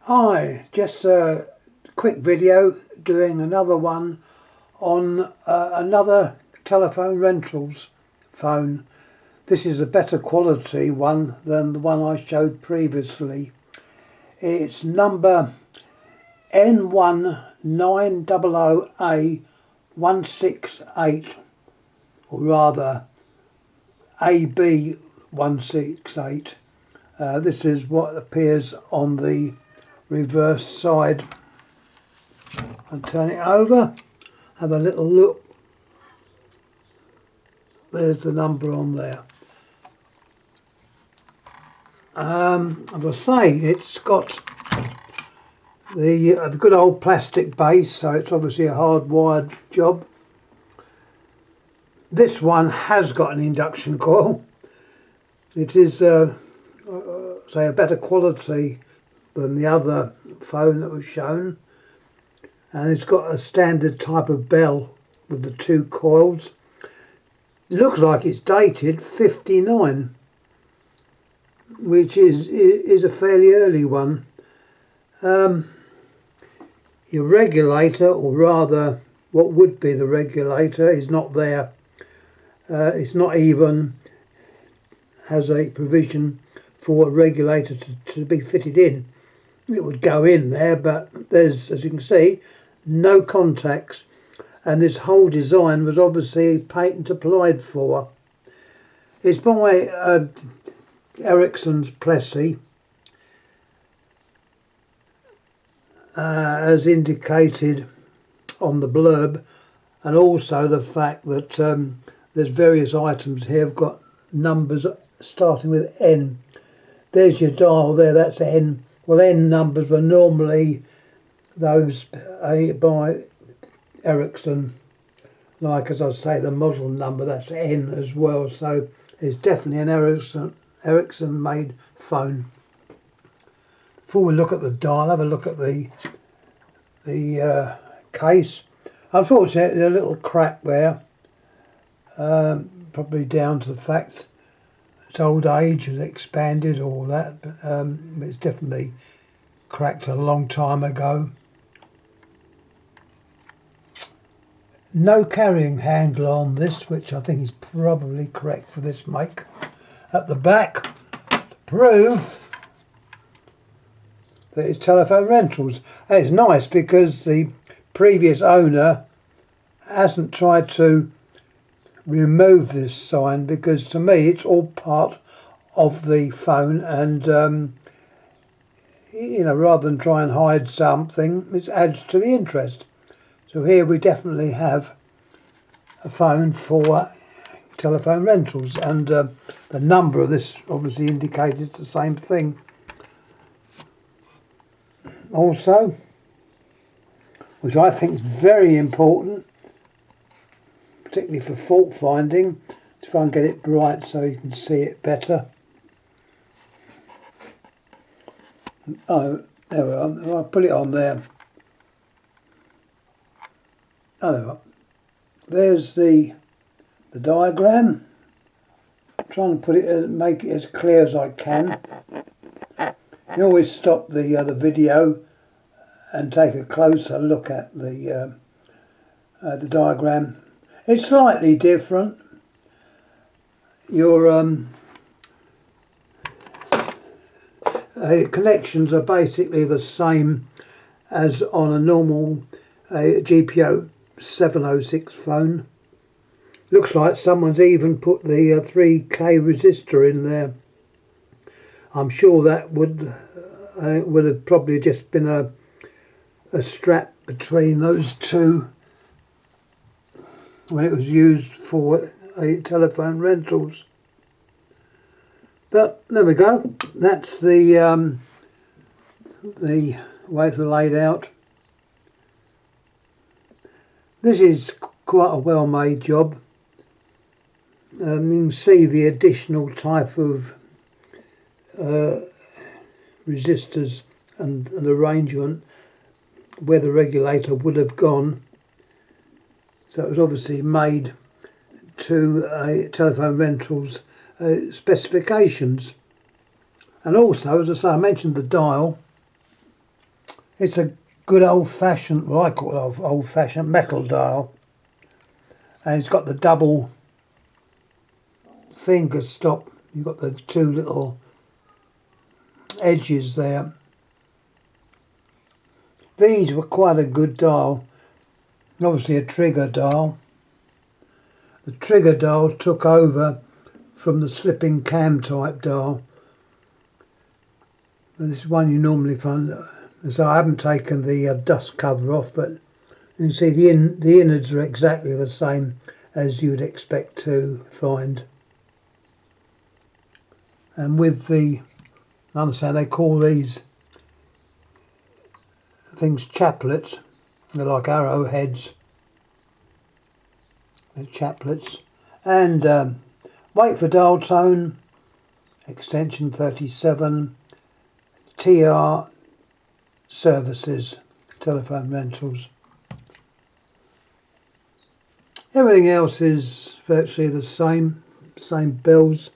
Hi, just a quick video doing another one on another telephone rentals phone. This is a better quality one than the one I showed previously. It's number N1900A168, or rather AB168. This is what appears on the reverse side. I'll turn it over, have a little look. There's the number on there. As I say, it's got the good old plastic base, so it's obviously a hardwired job. This one has got an induction coil. It is, say, a better quality than the other phone that was shown, and it's got a standard type of bell with the two coils. It looks like it's dated 59, which is a fairly early one. Your regulator, or rather what would be the regulator, is not there. It's not even has a provision for a regulator to be fitted in. It would go in there, but there's, as you can see, no contacts, and this whole design was obviously patent applied for. It's by Ericsson's Plessey, as indicated on the blurb, and also the fact that there's various items here have got numbers starting with N. There's your dial there, that's N. Well, N numbers were normally those by Ericsson, like, as I say, the model number, that's N as well, so it's definitely an Ericsson made phone. Before we look at the dial, have a look at the case. Unfortunately, there's a little crack there, probably down to the fact its old age has expanded, all that, but it's definitely cracked a long time ago. No carrying handle on this, which I think is probably correct for this make. At the back, to prove that it's telephone rentals. And it's nice because the previous owner hasn't tried to remove this sign, because to me it's all part of the phone, and you know, rather than try and hide something, it adds to the interest. So here we definitely have a phone for telephone rentals, and the number of this obviously indicates it's the same thing. Also, which I think is very important, particularly for fault finding, to try and get it bright so you can see it better. Oh, there we are. I'll put it on there. Oh, there we are. There's the diagram. I'm trying to put it, make it as clear as I can. You always stop the video and take a closer look at the diagram. It's slightly different. Your connections are basically the same as on a normal GPO 706 phone. Looks like someone's even put the 3K resistor in there. I'm sure that would have probably just been a strap between those two when it was used for telephone rentals. But there we go. That's the way it's laid out. This is quite a well-made job. You can see the additional type of resistors and an arrangement where the regulator would have gone. So it was obviously made to telephone rentals specifications. And also, as I say, I mentioned the dial. It's a good old-fashioned, well I call it old-fashioned metal dial, and it's got the double finger stop. You've got the two little edges there. These were quite a good dial. Obviously a trigger dial. The trigger dial took over from the slipping cam type dial. And this is one you normally find. So I haven't taken the dust cover off, but you can see the innards are exactly the same as you would expect to find. And with the, I understand they call these things chaplets. They're like arrowheads. They're chaplets. And wait for dial tone, extension 37, TR services, telephone rentals. Everything else is virtually the same bells.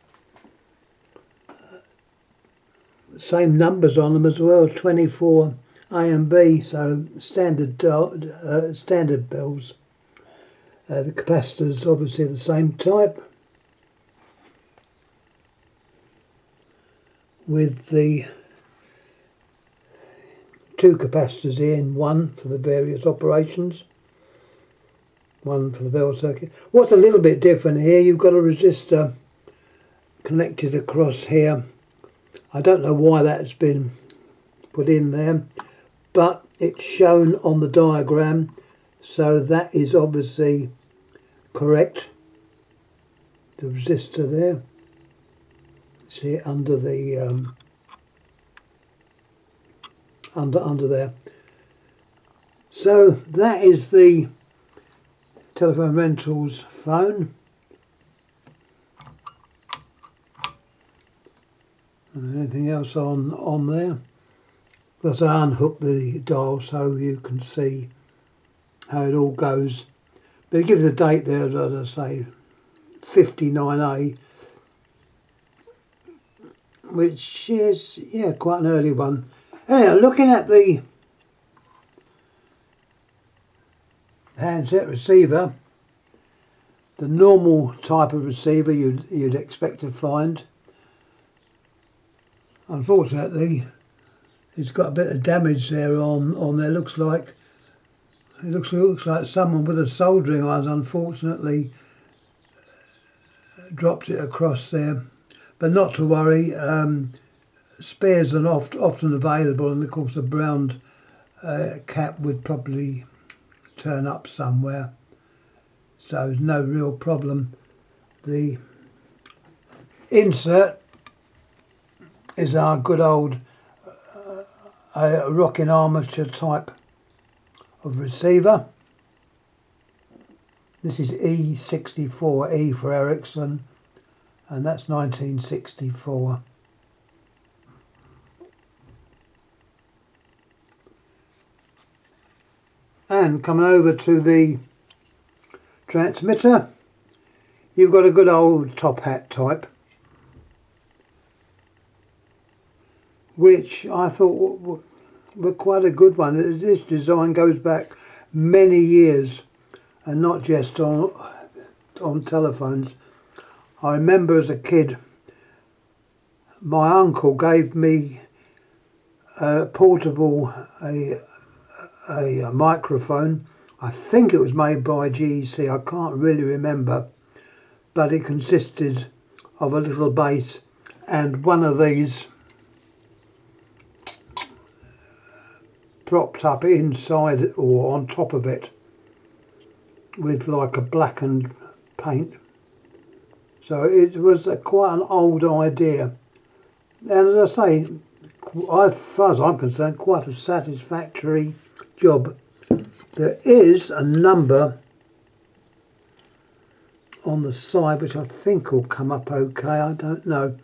Same numbers on them as well, 24 A and B, so standard bells. The capacitors obviously the same type, with the two capacitors here in one for the various operations, one for the bell circuit. What's a little bit different here, you've got a resistor connected across here. I don't know why that's been put in there, but it's shown on the diagram, so that is obviously correct. The resistor there, see it under the under there. So that is the telephone rentals phone. Anything else on there? Because I unhook the dial so you can see how it all goes. But it gives a date there, as I say, 59A, which is, yeah, quite an early one. Anyway, looking at the handset receiver, the normal type of receiver you'd expect to find. Unfortunately, it's got a bit of damage there on there. Looks like someone with a soldering iron unfortunately dropped it across there. But not to worry. Spares are often available, and of course a brown cap would probably turn up somewhere. So there's no real problem. The insert is our good old rocking armature type of receiver. This is E64, E for Ericsson, and that's 1964. And coming over to the transmitter, you've got a good old top hat type, which I thought were quite a good one. This design goes back many years, and not just on telephones. I remember as a kid, my uncle gave me a portable a microphone. I think it was made by GEC, I can't really remember, but it consisted of a little bass and one of these propped up inside or on top of it with like a blackened paint. So it was quite an old idea, and as I say, as far as I'm concerned, quite a satisfactory job. There is a number on the side which I think will come up okay, I don't know.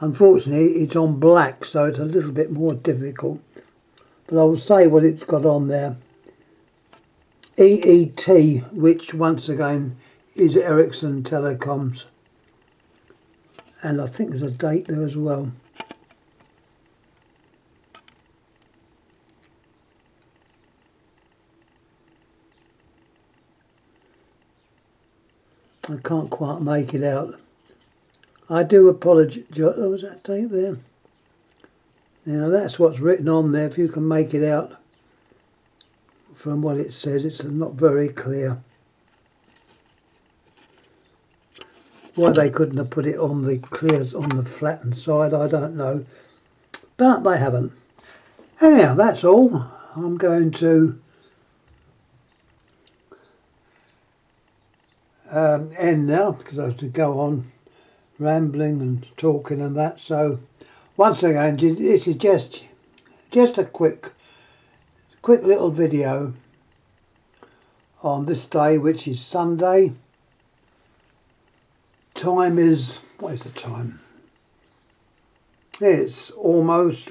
Unfortunately it's on black, so it's a little bit more difficult, but I will say what it's got on there. EET, which once again is Ericsson Telecoms, and I think there's a date there as well. I can't quite make it out. I do apologise. Oh, was that date there? Now that's what's written on there. If you can make it out from what it says, it's not very clear. Why they couldn't have put it on the clear, on the flattened side, I don't know. But they haven't. Anyhow, that's all. I'm going to end now because I have to go on rambling and talking and that. So once again, this is just a quick little video on this day, which is Sunday. Time is, what is the time? It's almost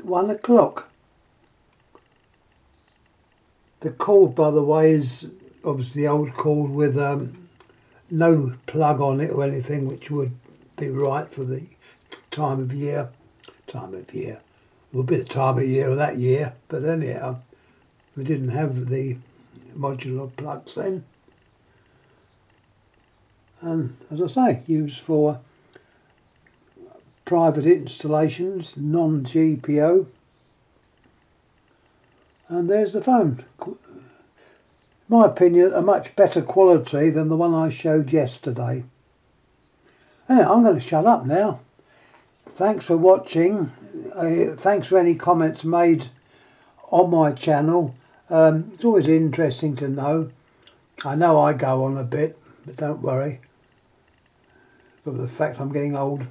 1 o'clock. The cord, by the way, is obviously the old cord with no plug on it or anything, which would be right for the time of year. Well, a bit of time of year of that year, but anyhow, we didn't have the modular plugs then. And as I say, used for private installations, non-GPO. And there's the phone. In my opinion, a much better quality than the one I showed yesterday. Anyway, I'm going to shut up now. Thanks for watching. Thanks for any comments made on my channel. It's always interesting to know. I know I go on a bit, but don't worry. For the fact I'm getting old.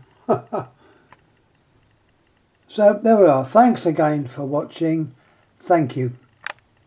So there we are. Thanks again for watching. Thank you.